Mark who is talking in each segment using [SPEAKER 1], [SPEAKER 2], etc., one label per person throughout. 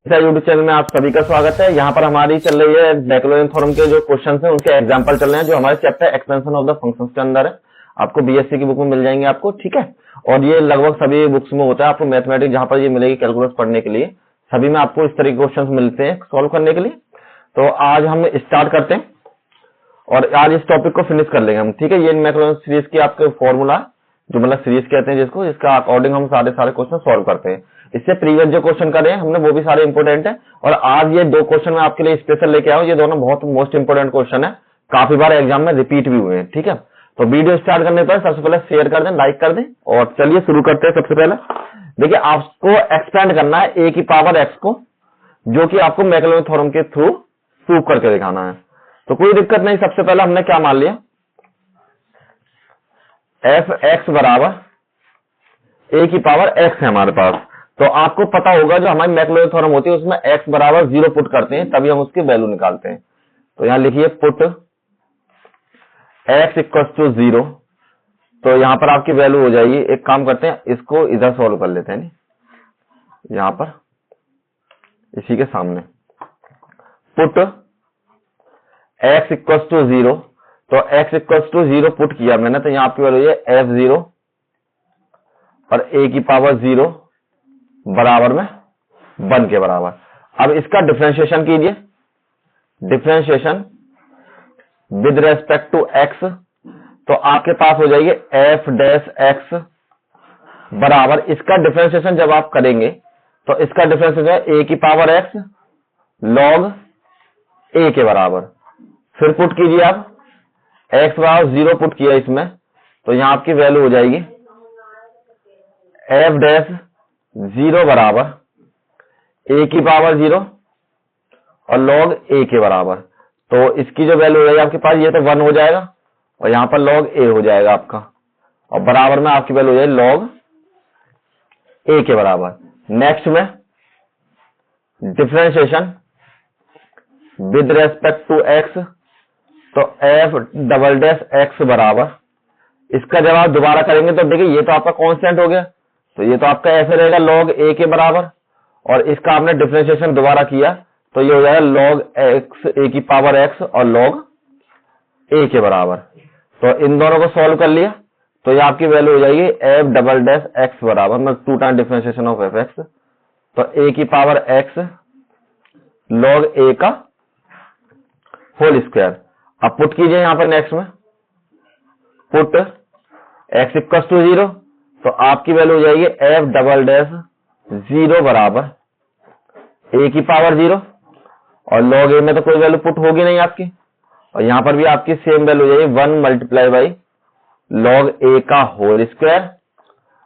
[SPEAKER 1] YouTube channel में आप सभी का स्वागत है। यहाँ पर हमारी चल रही है बैकलॉग थ्योरम के जो क्वेश्चंस हैं उनके एग्जांपल चल रहे हैं जो हमारे chapter expansion of the functions के अंदर है। आपको बीएससी की बुक में मिल जाएंगे आपको, ठीक है। और ये लगभग सभी बुक्स में होता है। आपको मैथमेटिक्स जहाँ पर ये मिलेगी कैलकुलस पढ़ने के लिए, सभी में आपको इस तरह के क्वेश्चन मिलते हैं सॉल्व करने के लिए। तो आज हम स्टार्ट करते हैं और आज इस टॉपिक को फिनिश कर लेंगे हम, ठीक है। ये मैक्रोन सीरीज की आपके फॉर्मूला जो मतलब सीरीज कहते हैं जिसको, इसका अकॉर्डिंग हम सारे क्वेश्चन सॉल्व करते हैं। इससे प्रीवियस जो क्वेश्चन करे हैं हमने वो भी सारे इंपोर्टेंट है। और आज ये दो क्वेश्चन मैं आपके लिए स्पेशल लेके आया हूं। ये दोनों बहुत मोस्ट इंपोर्टेंट क्वेश्चन है, काफी बार एग्जाम में रिपीट भी हुए हैं, ठीक है। तो वीडियो स्टार्ट करने पर सबसे पहले शेयर कर दें, लाइक कर दें और चलिए शुरू करते हैं। सबसे पहले देखिए, आपको एक्सपेंड करना है ए की पावर एक्स को, जो कि आपको मैक्लॉग थ्योरम के थ्रू प्रूव करके दिखाना है। तो कोई दिक्कत नहीं। सबसे पहले हमने क्या मान लिया, एफ एक्स बराबर ए की पावर एक्स है हमारे पास। तो आपको पता होगा जो हमारी मैक्लॉग थ्योरम होती है उसमें एक्स बराबर 0 पुट करते हैं तभी हम उसकी वैल्यू निकालते हैं। तो यहां लिखिए पुट एक्स इक्वल टू 0। तो यहां पर आपकी वैल्यू हो जाएगी, एक काम करते हैं इसको इधर सॉल्व कर लेते हैं, यहां पर इसी के सामने पुट एक्स इक्वल टू 0। तो x इक्वल टू 0 पुट किया मैंने, तो यहां आपकी वैल्यू है f0 और a की पावर 0 बराबर में 1 के बराबर। अब इसका डिफरेंशिएशन कीजिए, differentiation with respect to x। तो आपके पास हो जाएगी f डैश x बराबर, इसका डिफरेंशिएशन जब आप करेंगे तो इसका डिफरेंशिएशन a की पावर x log a के बराबर। फिर पुट कीजिए आप x बराबर 0 पुट किया इसमें, तो यहां आपकी वैल्यू हो जाएगी f डैश 0 बराबर a की पावर 0 और log a के बराबर। तो इसकी जो वैल्यू हो जाएगी आपके पास, ये तो 1 हो जाएगा और यहां पर log a हो जाएगा आपका, और बराबर में आपकी वैल्यू हो जाएगी log a के बराबर। नेक्स्ट में differentiation with respect to x। तो f डबल डैश x बराबर, इसका जब आप दोबारा करेंगे तो देखिए ये तो आपका कांस्टेंट हो गया, तो ये तो आपका ऐसे रहेगा log a के बराबर। और इसका आपने डिफरेंशिएशन दोबारा किया तो ये हो जाएगा log x a की पावर x और log a के बराबर। तो इन दोनों को सॉल्व कर लिया तो ये आपकी वैल्यू हो जाएगी f डबल डैश x बराबर मतलब 2 टाइम डिफरेंशिएशन ऑफ fx। तो a की पावर x log a का होल स्क्वायर। अब पुट कीजिए यहां पर नेक्स्ट में पुट x इक्वल टू 0। तो आपकी वैल्यू हो जाएगी f डबल डैश 0 बराबर a की पावर 0 और log a में तो कोई वैल्यू पुट होगी नहीं आपकी, और यहां पर भी आपकी सेम वैल्यू हो जाएगी 1 मल्टीप्लाई बाई log a का होल स्क्वायर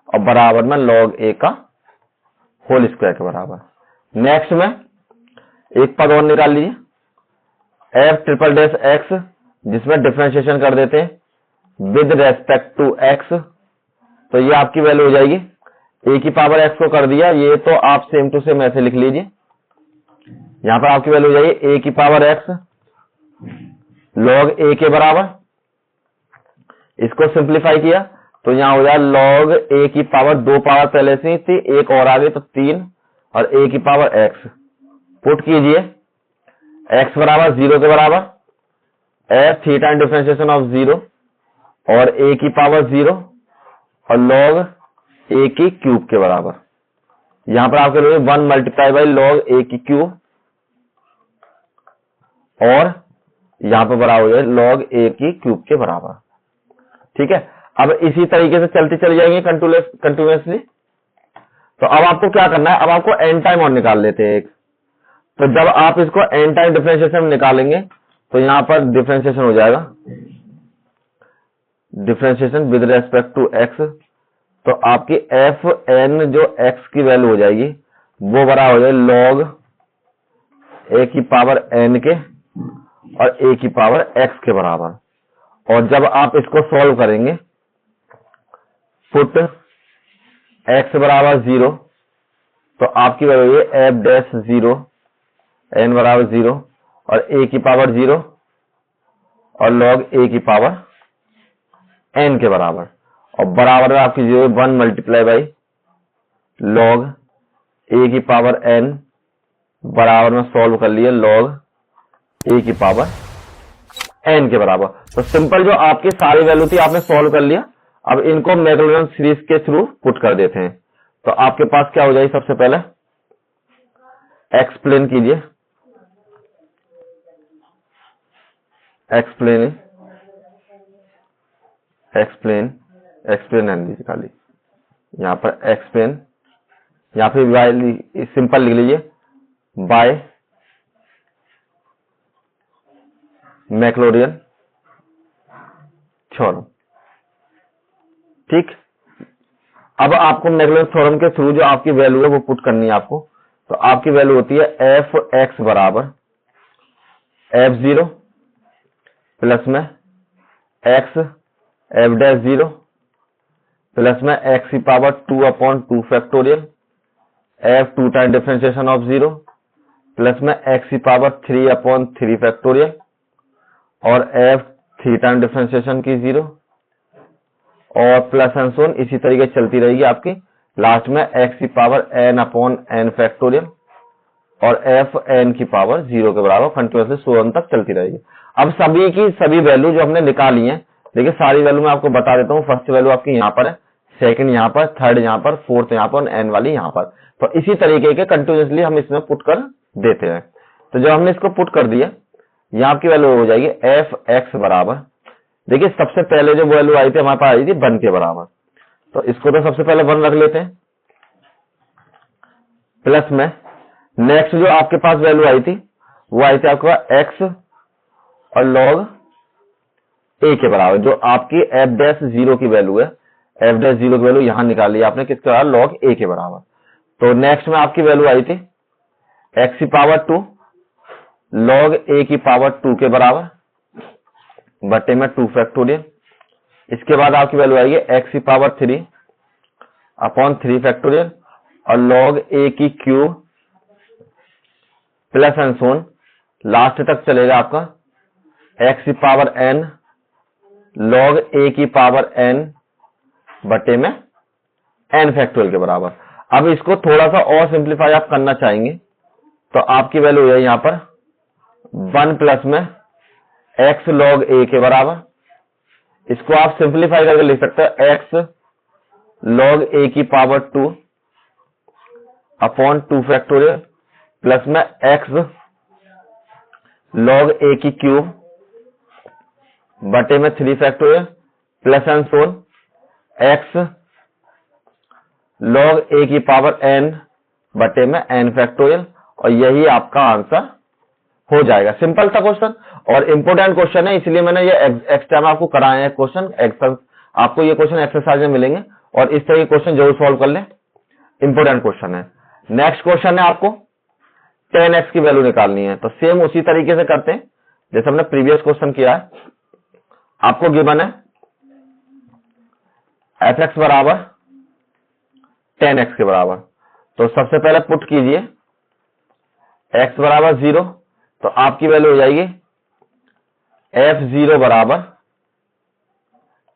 [SPEAKER 1] और बराबर में log a का होल स्क्वायर के बराबर। नेक्स्ट में एक पद और निकाल लीजिए f ट्रिपल डैश x, जिसमें डिफरेंशिएशन कर देते हैं विद रेस्पेक्ट टू x। तो ये आपकी वैल्यू हो जाएगी a की पावर x को कर दिया, ये तो आप सेम टू सेम ऐसे लिख लीजिए। यहां पर आपकी वैल्यू हो जाएगी a की पावर x log a के बराबर। इसको सिंप्लीफाई किया तो यहां हो जाए log a की पावर 2 पावर पहले से ही थी, एक और आगे तो 3 और a की पावर x। पुट कीजिए x बराबर 0 के बराबर f theta and differentiation of 0 और a की पावर 0 और log a की क्यूब के बराबर। यहां पर आपके लिए 1 मल्टीप्लाई बाई log a की क्यूब और यहां पर बराबर हो जाए log a की क्यूब के बराबर, ठीक है। अब इसी तरीके से चलती चली जाएंगे कंटिन्यूअसली। तो अब आपको क्या करना है, अब आपको एन टाइम और निकाल लेते हैं एक। तो जब आप इसको एन टाइम डिफरेंशिएशन निकालेंगे तो यहां पर डिफरेंशिएशन हो जाएगा differentiation with respect to x। तो आपकी एफ एन जो x की वैल्यू हो जाएगी वो बराबर हो जाए log a की पावर n के और a की पावर x के बराबर। और जब आप इसको सॉल्व करेंगे पुट x बराबर 0, तो आपकी वैल्यू है f डैश 0 n बराबर 0 और a की पावर 0 और log a की पावर n के बराबर, और बराबर में आपकी 1 मल्टीप्लाई बाई log a की पावर n बराबर में सॉल्व कर लिए log a की पावर n के बराबर। तो सिंपल जो आपकी सारी वैल्यू थी आपने सॉल्व कर लिया। अब इनको मैक्लॉरिन सीरीज के थ्रू पुट कर देते हैं। तो आपके पास क्या हो जाएगी, सबसे पहले एक्सप्लेन कीजिए, एक्सप्लेन एन लीजिए खाली, यहां पर एक्सप्लेन, या फिर बाय सिंपल लिख लीजिए बाय मैक्लॉरिन थ्योरम। ठीक, अब आपको मैक्लॉरिन थ्योरम के थ्रू जो आपकी वैल्यू है वो पुट करनी है आपको। तो आपकी वैल्यू होती है एफ एक्स बराबर F0 प्लस में एक्स एफ डैश 0 प्लस में एक्स की power 2/2 factorial F 2 time differentiation of 0 plus में एक्स की पावर 3/3 फैक्टोरियल और एफ 3 टाइम डिफरेंशिएशन की 0 और प्लस एंड सो ऑन, इसी तरीके चलती रहेगी आपकी। लास्ट में एक्स की पावर n/n फैक्टोरियल और एफ n की पावर 0 के बराबर कंटिन्यूअसली सो ऑन तक चलती रहेगी। अब सभी की सभी वैल्यू जो हमने निकाली है, देखिए सारी वैल्यू मैं आपको बता देता हूँ। फर्स्ट वैल्यू आपकी यहाँ पर है, सेकंड यहाँ पर, थर्ड यहाँ पर, फोर्थ यहाँ पर, एन वाली यहाँ पर। तो इसी तरीके के कंटिन्यूअसली हम इसमें पुट कर देते हैं। तो जब हमने इसको पुट कर दिया, यहाँ आपकी वैल्यू हो जाएगी एफ एक्स बराबर, देखिए सबसे पहले जो वैल्यू आई थी हमारे पास आई थी 1 के बराबर, तो इसको तो सबसे पहले 1 रख लेते हैं। प्लस में नेक्स्ट जो आपके पास वैल्यू आई थी वो आई थी आपका एक्स और log a के बराबर, जो आपकी एफ डैश 0 की वैल्यू है। एफ डैश 0 की वैल्यू यहां निकाली आपने किसके बराबर, log a के बराबर। तो नेक्स्ट में आपकी वैल्यू आई थी x की पावर 2 log a की पावर 2 के बराबर बटे में 2 फैक्टोरियल। इसके बाद आपकी वैल्यू आएगी x की पावर 3/3 फैक्टोरियल और log a की cube plus and so on, last तक चलेगा आपका x की पावर n log a की पावर n बटे में n फैक्टोरियल के बराबर। अब इसको थोड़ा सा और सिंप्लीफाई आप करना चाहेंगे तो आपकी वैल्यू है यहां पर 1 प्लस में x log a के बराबर। इसको आप सिंप्लीफाई करके लिख सकते हैं x log a की पावर 2/2 फैक्टोरियल प्लस में x log a की क्यूब बटे में 3 factorial plus and so on x log a की पावर n बटे में n फैक्टोरियल, और यही आपका आंसर हो जाएगा। सिंपल था क्वेश्चन और इंपोर्टेंट क्वेश्चन है, इसलिए मैंने ये एक्स्ट्रा में आपको कराए हैं क्वेश्चन। आपको ये क्वेश्चन एक्सरसाइज में मिलेंगे और इस तरह के क्वेश्चन जरूर सॉल्व कर लें, इंपोर्टेंट क्वेश्चन है। नेक्स्ट क्वेश्चन है आपको 10x की वैल्यू निकालनी है। तो सेम उसी तरीके से करते हैं जैसे हमने प्रीवियस क्वेश्चन किया है। आपको गिवन है fx बराबर 10x के बराबर। तो सबसे पहले पुट कीजिए x बराबर 0, तो आपकी वैल्यू हो जाएगी f0 बराबर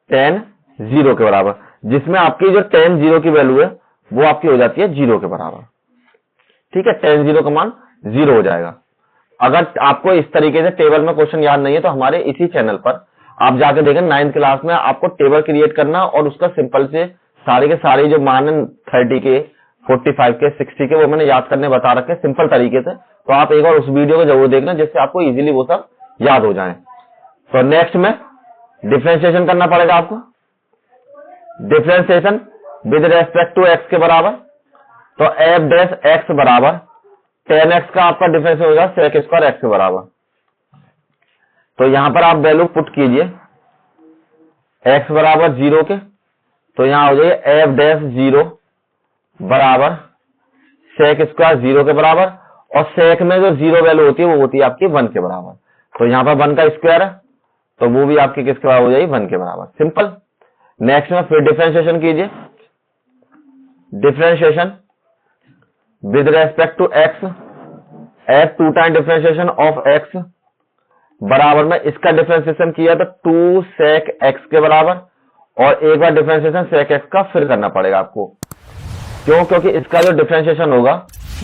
[SPEAKER 1] 10 0 के बराबर, जिसमें आपकी जो 10 0 की वैल्यू है वो आपकी हो जाती है 0 के बराबर। ठीक है, 10 0 का मान 0 हो जाएगा। अगर आपको इस तरीके से टेबल में क्वेश्चन याद नहीं है तो हमारे इसी चैनल पर आप जाके देखें, 9th क्लास में आपको टेबल क्रिएट करना और उसका सिंपल से सारे के सारे जो मान 30 के 45 के 60 के वो मैंने याद करने बता रखे सिंपल तरीके से। तो आप एक बार उस वीडियो को जरूर देखना जिससे आपको इजीली वो सब याद हो जाए। तो नेक्स्ट में डिफरेंशिएशन करना पड़ेगा आपको, differentiation with respect to X के बराबर। तो एफ डैश एक्स बराबर 10x का आपका डिफरेंस होगा sec स्क्वायर एक्स के बराबर। तो यहां पर आप वैल्यू पुट कीजिए x बराबर 0 के, तो यहां हो जाएगा एफ डैश 0 बराबर sec स्क्वायर 0 के बराबर, और sec में जो 0 वैल्यू होती है वो होती है आपकी 1 के बराबर। तो यहां पर 1 का स्क्वायर है तो वो भी आपकी किसके बराबर हो जाएगी 1 के बराबर। सिंपल। नेक्स्ट में फिर डिफरेंशिएशन कीजिए, differentiation with respect to x, F 2 time differentiation of x बराबर में इसका डिफरेंशिएशन किया तो 2 sec x के बराबर, और एक बार डिफरेंशिएशन sec x का फिर करना पड़ेगा आपको। क्यों? क्योंकि इसका जो डिफरेंशिएशन होगा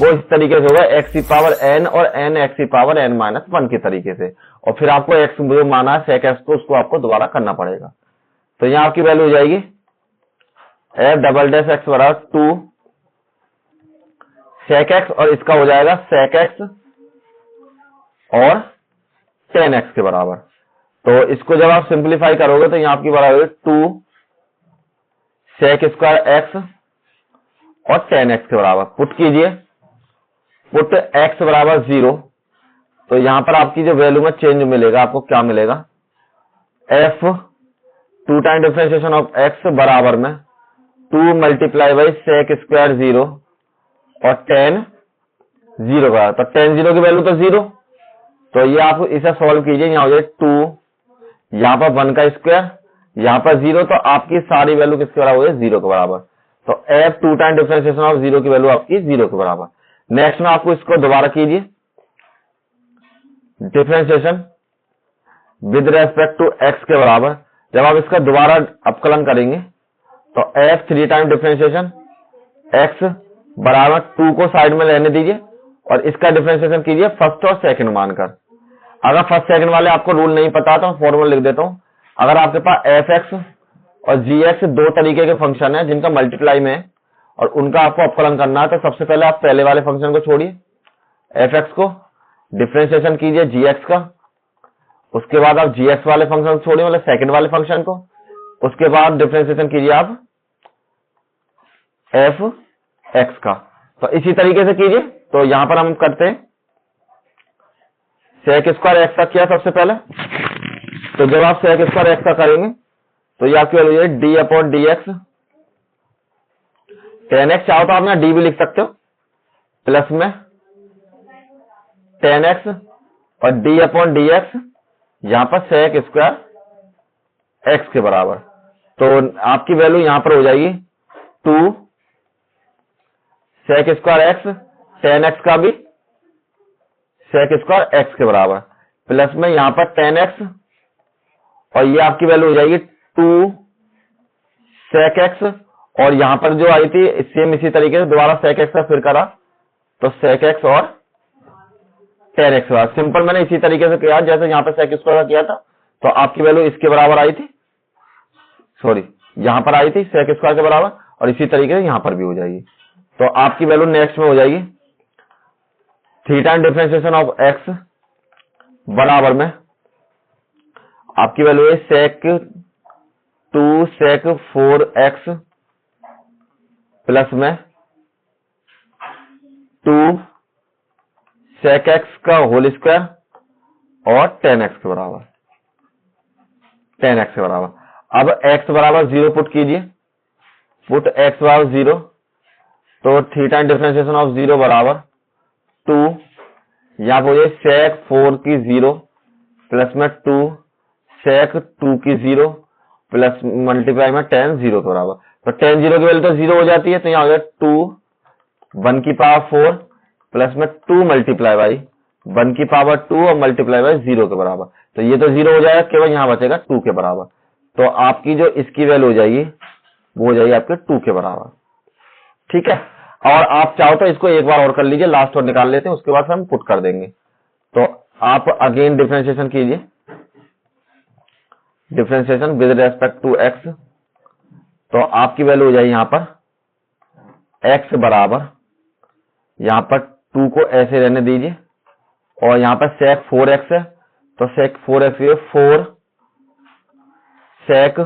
[SPEAKER 1] वो इस तरीके से होगा x की पावर n और n x की पावर n माइनस 1 के तरीके से, और फिर आपको x जो माना है sec x को, उसको आपको दोबारा करना पड़ेगा। तो यहाँ आपकी वैल्यू हो जाएगी f डबल डैश x बराबर 2 sec x, और इसका हो जाएगा sec x और tan x के बराबर। तो इसको जब आप सिंप्लीफाई करोगे तो यहाँ आपकी बराबर 2 sec स्क्वायर x और tan x के बराबर। पुट कीजिए, पुट x बराबर 0, तो यहां पर आपकी जो वैल्यू में चेंज मिलेगा, आपको क्या मिलेगा, f 2 time differentiation of x बराबर में 2 मल्टीप्लाई बाई sec स्क्वायर 0 और tan 0 का। तो tan 0 की वैल्यू तो 0, तो ये आप इसे सॉल्व कीजिए, यहाँ हो जाए 2, यहाँ पर 1 का स्क्वायर, यहाँ पर 0, तो आपकी सारी वैल्यू किसके बराबर हो गई, 0 के बराबर। तो f 2 टाइम डिफरेंशिएशन ऑफ 0 की वैल्यू आपकी 0 के बराबर। नेक्स्ट में आपको इसको दोबारा कीजिए, differentiation with respect to x के बराबर। जब आप इसका दोबारा अपकलन करेंगे तो f 3 टाइम डिफरेंशिएशन x बराबर 2 को साइड में रहने दीजिए और इसका डिफरेंशिएशन कीजिए फर्स्ट और सेकंड मानकर। अगर फर्स्ट सेकंड वाले आपको रूल नहीं पता तो फॉर्मूला लिख देता हूं। अगर आपके पास fx और gx दो तरीके के फंक्शन है जिनका मल्टीप्लाई में है और उनका आपको अपकलन करना है, तो सबसे पहले आप पहले वाले फंक्शन को छोड़िए, fx को डिफरेंशिएशन कीजिए gx का, उसके बाद आप gx वाले फंक्शन को छोड़िए, मतलब सेकंड वाले फंक्शन को, उसके बाद डिफरेंशिएशन कीजिए आप fx का। तो इसी तरीके से कीजिए। तो यहां पर हम करते हैं sec स्क्वायर x का किया सबसे पहले, तो जब आप sec स्क्वायर x का करेंगे तो ये आपकी वैल्यू है d upon dx, tan x चाहो तो आप ना d भी लिख सकते हो, प्लस में tan x और d अपॉन dx, यहां पर sec स्क्वायर x के बराबर। तो आपकी वैल्यू यहां पर हो जाएगी 2 sec square x, tan x का भी sec स्क्वायर x के बराबर, प्लस में यहां पर tan x, और ये आपकी वैल्यू हो जाएगी 2 sec x, और यहां पर जो आई थी सेम इसी तरीके से दोबारा sec x का फिर करा तो sec x और tan x का। सिंपल मैंने इसी तरीके से किया जैसे यहां पर sec स्क्वायर का किया था, तो आपकी वैल्यू इसके बराबर आई थी, सॉरी यहां पर आई थी sec स्क्वायर के बराबर, और इसी तरीके से यहां पर भी हो जाएगी। तो आपकी वैल्यू नेक्स्ट में हो जाएगी 3 टाइम डिफरेंशिएशन ऑफ x बराबर में आपकी वैल्यू है sec 2 sec 4x प्लस में 2 sec x का होल स्क्वायर और tan x के बराबर, tan x के बराबर। अब x बराबर 0 पुट कीजिए, पुट x बराबर 0, तो 3 टाइम डिफरेंशिएशन ऑफ 0 बराबर 2, यहाँ पर sec 4 की 0 प्लस में 2 sec 2 की 0 प्लस मल्टीप्लाई में tan 0 के बराबर। तो tan 0 की वैल्यू तो 0 हो जाती है, तो यहाँ हो गया 2 1 की पावर 4 प्लस में 2 मल्टीप्लाई बाई 1 की पावर 2 और मल्टीप्लाई बाई 0 के बराबर। तो ये तो 0 हो जाएगा, केवल यहाँ बचेगा 2 के बराबर। तो आपकी जो इसकी वैल्यू हो जाएगी वो हो जाएगी आपके 2 के बराबर, ठीक है। और आप चाहो तो इसको एक बार और कर लीजिए, लास्ट और निकाल लेते हैं, उसके बाद हम पुट कर देंगे। तो आप अगेन डिफरेंशिएशन कीजिए, differentiation with respect to x, तो आपकी वैल्यू हो जाएगी यहाँ पर x बराबर, यहाँ पर 2 को ऐसे रहने दीजिए और यहाँ पर sec 4x है, तो sec 4x ये 4 sec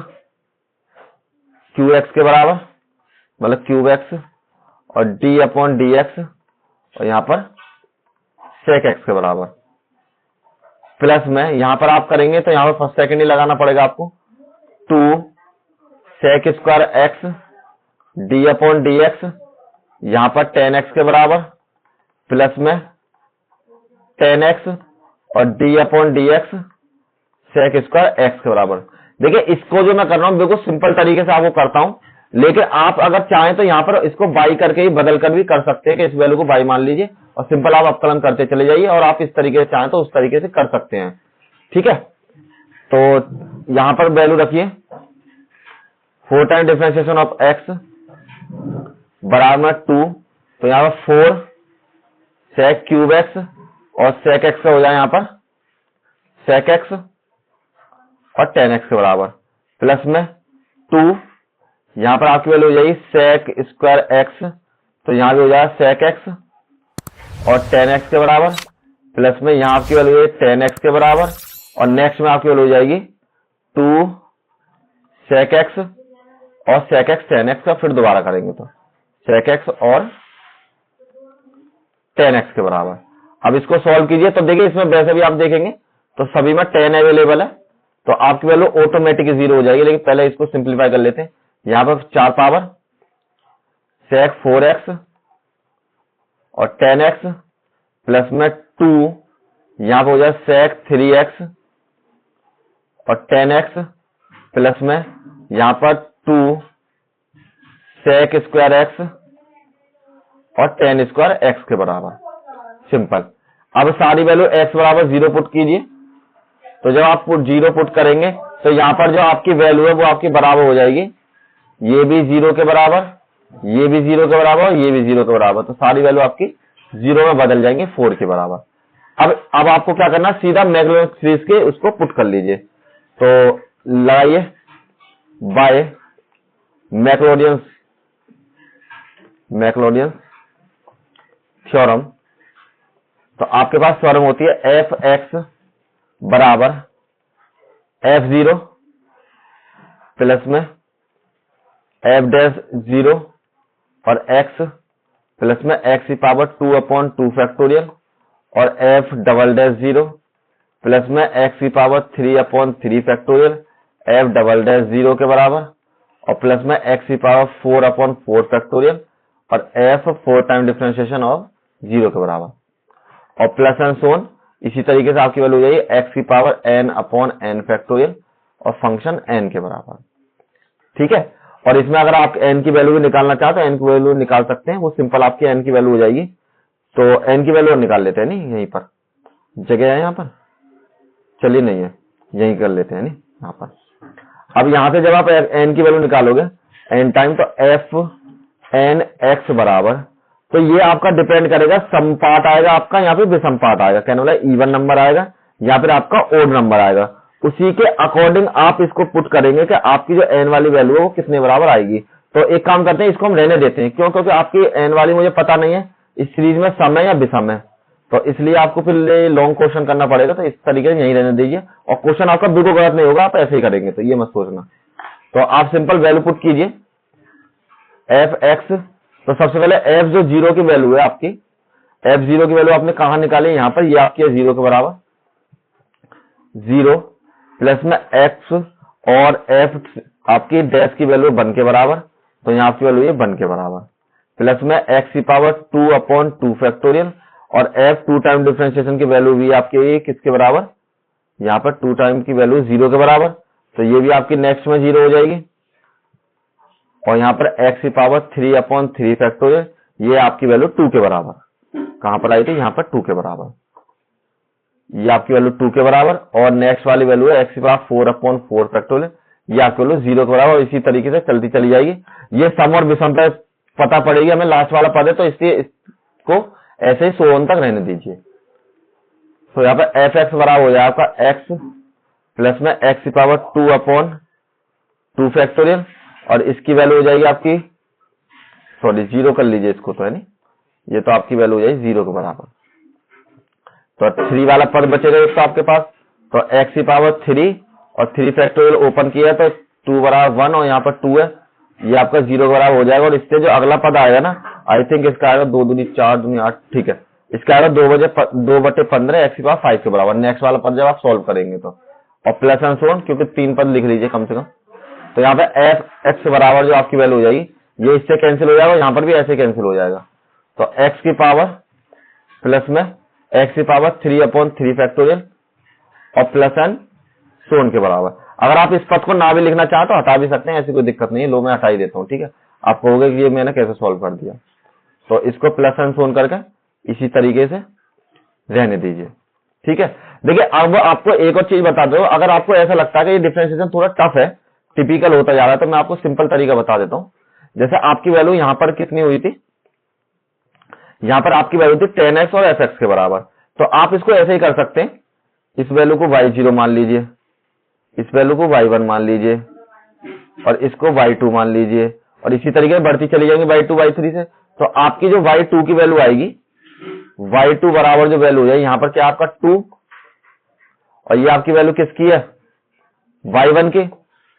[SPEAKER 1] qx के बराबर, मतलब क्यूब x, और d अपॉन dx, और यहाँ पर sec x के बराबर, प्लस में यहाँ पर आप करेंगे तो यहाँ पर फर्स्ट सेकंड ही लगाना पड़ेगा आपको, 2 sec square x d upon dx, यहाँ पर tan x के बराबर, प्लस में tan x और d upon dx sec square x के बराबर। देखिए इसको जो मैं कर रहा हूँ बिल्कुल सिंपल तरीके से आपको करता हूँ, लेकिन आप अगर चाहें तो यहाँ पर इसको बाई करके ही बदल कर भी कर सकते हैं कि इस वैल्यू को बाई मान लीजिए और सिंपल आप अपकलन करते चले जाइए, और आप इस तरीके से चाहें तो उस तरीके से कर सकते हैं, ठीक है। तो यहाँ पर वैल्यू रखिए 4 टाइम डिफरेंशिएशन ऑफ x बराबर 2, तो यहाँ पर 4 sec क्यूब एक्स और sec x का हो जाए यहाँ पर sec x और tan x के बराबर, प्लस में 2, यहाँ पर आपकी वैल्यू हो जाएगी sec स्क्वायर x, तो यहाँ भी हो जाएगा sec x और tan x के बराबर, प्लस में यहाँ आपकी वैल्यू है tan x के बराबर, और नेक्स्ट में आपकी वैल्यू हो जाएगी 2 sec x और sec x tan x का, फिर दोबारा करेंगे तो sec x और tan x के बराबर। अब इसको सॉल्व कीजिए तो देखिए इसमें वैसे भी आप देखेंगे तो सभी में tan अवेलेबल है, तो आपकी वैल्यू ऑटोमेटिक 0 हो जाएगी। लेकिन पहले इसको सिंप्लीफाई कर लेते हैं। यहाँ पर 4 पावर sec 4x और tan x, प्लस में 2, यहाँ पर हो जाए sec 3x और tan x, प्लस में यहाँ पर 2 sec स्क्वायर x और tan स्क्वायर x के बराबर, सिंपल। अब सारी वैल्यू x बराबर 0 पुट कीजिए, तो जब आप 0 पुट करेंगे तो यहाँ पर जो आपकी वैल्यू है वो आपकी बराबर हो जाएगी, ये भी 0 के बराबर, ये भी 0 के बराबर और ये भी 0 के बराबर, तो सारी वैल्यू आपकी 0 में बदल जाएंगे 4 के बराबर। अब आपको क्या करना है, सीधा मैक्लोडियन सीरीज के उसको पुट कर लीजिए। तो लगाइए बाय मैक्लोडियन थ्योरम, तो आपके पास थ्योरम होती है एफ एक्स बराबर F0 प्लस में F डैश 0 और x प्लस में x की पावर 2/2 फैक्टोरियल और F डबल डैश 0 प्लस में x की power 3/3 factorial F double dash 0 के बराबर और प्लस में x की पावर 4/4 फैक्टोरियल और F 4 टाइम डिफरेंशिएशन ऑफ 0 के बराबर और प्लस एंड सोन। इसी तरीके से आपकी वैल्यू हो जाएगी x की पावर n/n फैक्टोरियल और फंक्शन n के बराबर, ठीक है। और इसमें अगर आप n की वैल्यू भी निकालना चाहते हैं n की वैल्यू निकाल सकते हैं, वो सिंपल आपकी n की वैल्यू हो जाएगी। तो n की वैल्यू निकाल लेते हैं, नहीं यहीं पर जगह है, यहाँ पर चलिए नहीं है, यहीं कर लेते हैं नहीं यहाँ पर। अब यहाँ से जब आप n की वैल्यू निकालोगे n टाइम, तो f n x बराबर, तो ये आपका डिपेंड करेगा समपाठ आएगा आपका, यहाँ पे विषमपाठ आएगा, कहने वाला इवन नंबर आएगा या फिर आपका ओड नंबर आएगा, उसी के अकॉर्डिंग आप इसको पुट करेंगे कि आपकी जो एन वाली वैल्यू है वो कितने बराबर आएगी। तो एक काम करते हैं, इसको हम रहने देते हैं, क्यों, क्योंकि आपकी एन वाली मुझे पता नहीं है इस सीरीज में सम है या विषम है, तो इसलिए आपको फिर लॉन्ग क्वेश्चन करना पड़ेगा। तो इस तरीके से यही रहने दीजिए और क्वेश्चन आपका बिल्कुल गलत नहीं होगा, आप ऐसे ही करेंगे, तो ये मत सोचना। तो आप सिंपल वैल्यू पुट कीजिए एफ एक्स, तो सबसे पहले f जो 0 की वैल्यू है आपकी, f0 की वैल्यू आपने कहां निकाली, यहाँ पर, ये आपकी है 0 के बराबर, 0 प्लस में x और f आपकी डैश की वैल्यू 1 के बराबर, तो यहाँ आपकी वैल्यू है 1 के बराबर, प्लस में x की पावर 2/2 फैक्टोरियल और f 2 टाइम डिफरेंशिएशन की वैल्यू भी आपकी किसके बराबर, यहाँ पर 2 टाइम की वैल्यू 0 के बराबर, तो ये भी आपकी नेक्स्ट में 0 हो जाएगी। और यहाँ पर x की पावर 3/3 फैक्टोरियल, ये आपकी वैल्यू 2 के बराबर, कहां पर आई थी, यहाँ पर 2 के बराबर, ये आपकी वैल्यू 2 के बराबर। और नेक्स्ट वाली वैल्यू है x की पावर 4/4 फैक्टोरियल, ये आपकी वैल्यू 0 के बराबर। इसी तरीके से चलती चली जाएगी। ये सम और विषमता पता पड़ेगी हमें, लास्ट वाला पद है, तो इसलिए इसको ऐसे ही 100 तक रहने दीजिए। तो यहाँ पर एफ एक्स बराबर हो जाएगा आपका x प्लस में x की पावर 2/2 फैक्टोरियल और इसकी वैल्यू हो जाएगी आपकी, सॉरी 0 कर लीजिए इसको, तो है नहीं, ये तो आपकी वैल्यू हो जाएगी 0 के बराबर। तो 3 वाला पद बचेगा एक तो आपके पास, तो x की पावर 3 और 3 फैक्टोरियल ओपन किया तो 2 बराबर 1 और यहाँ पर 2 है, ये आपका 0 के बराबर हो जाएगा। और इससे जो अगला पद आएगा ना, आई थिंक इसका आएगा 2 दूनी 4 दूनी 8, ठीक है, इसका आएगा 2/15 x की पावर 5 के बराबर, नेक्स्ट वाला पद जब आप सॉल्व करेंगे तो, और प्लस एंड सो ऑन, क्योंकि 3 पद लिख लीजिए कम से कम। तो यहाँ पे एफ एक्स बराबर जो आपकी वैल्यू हो जाएगी, ये इससे कैंसिल हो जाएगा, यहाँ पर भी ऐसे कैंसिल हो जाएगा। तो x की पावर प्लस में x की पावर 3/3 फैक्टोरियल और प्लस एंड सोन के बराबर। अगर आप इस पद को ना भी लिखना चाहो तो हटा भी सकते हैं, ऐसी कोई दिक्कत नहीं है, लो मैं हटा ही देता हूँ, ठीक है। आप कहोगे कि ये मैंने कैसे सॉल्व कर दिया, तो इसको प्लस एंड सोन करके इसी तरीके से रहने दीजिए, ठीक है। देखिए अब आपको एक और चीज बता दो, अगर आपको ऐसा लगता है कि ये डिफरेंशिएशन थोड़ा टफ है, टिपिकल होता जा रहा है, तो मैं आपको सिंपल तरीका बता देता हूं। जैसे आपकी वैल्यू यहां पर कितनी हुई थी, यहाँ पर आपकी वैल्यू थी 10x और fx के बराबर। तो आप इसको ऐसे ही कर सकते हैं, इस वैल्यू को y0 मान लीजिए, इस वैल्यू को y1 मान लीजिए और इसको y2 मान लीजिए, और इसी तरीके से बढ़ती चली जाएंगी y2 y3 से। तो आपकी जो y2 की वैल्यू आएगी, y2 बराबर जो वैल्यू है यहाँ पर क्या आपका 2, और ये आपकी वैल्यू किसकी है, y1 की,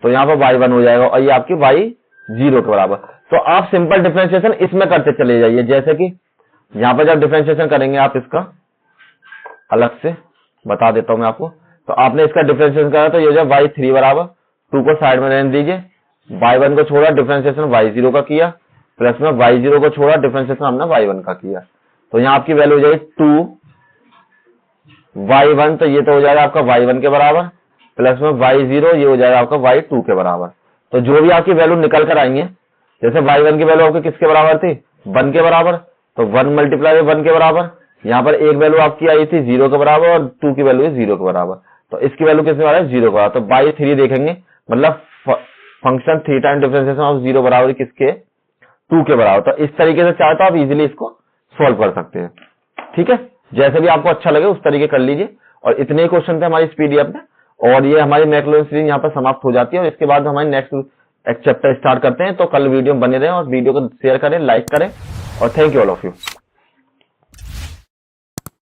[SPEAKER 1] तो यहाँ पर y1 हो जाएगा और ये आपकी y0 के बराबर। तो आप सिंपल डिफरेंशिएशन इसमें करते चले जाइए, जैसे कि यहाँ पर जब डिफरेंशिएशन करेंगे आप, इसका अलग से बता देता हूं मैं आपको। तो आपने इसका डिफरेंशिएशन करा तो ये जो y3 बराबर 2 को साइड में रहने दीजिए, y1 को छोड़ा डिफरेंशिएशन y0 का किया, प्लस में y0 को छोड़ा डिफरेंशिएशन हमने y1 का किया। तो यहाँ आपकी वैल्यू हो जाएगी 2y1, तो ये तो हो जाएगा आपका y1 के बराबर, प्लस में y0 ये हो जाएगा आपका y2 के बराबर। तो जो भी आपकी वैल्यू निकल कर आएंगे, जैसे y1 की वैल्यू आपकी किसके बराबर थी, 1 के बराबर, तो 1 मल्टीप्लाई 1 के बराबर, यहाँ पर एक वैल्यू आपकी आई थी 0 के बराबर और 2 की वैल्यू है 0 के बराबर, तो इसकी वैल्यू किसके बराबर है, 0 के बराबर। तो बाई 3 देखेंगे, मतलब फंक्शन 3 टाइम डिफरेंशिएशन ऑफ 0 बराबर किसके, 2 के बराबर। तो इस तरीके से चाहे तो आप इजीली इसको सॉल्व कर सकते हैं। ठीक है, जैसे भी आपको अच्छा लगे उस तरीके कर लीजिए। और इतने ही क्वेश्चन थे हमारी इस पीडीएफ में, और ये हमारी मैक्लोन सीरीज यहाँ पर समाप्त हो जाती है, और इसके बाद हमारी नेक्स्ट एक चैप्टर स्टार्ट करते हैं। तो कल वीडियो बने रहें और वीडियो को शेयर करें, लाइक करें, और thank you all of you.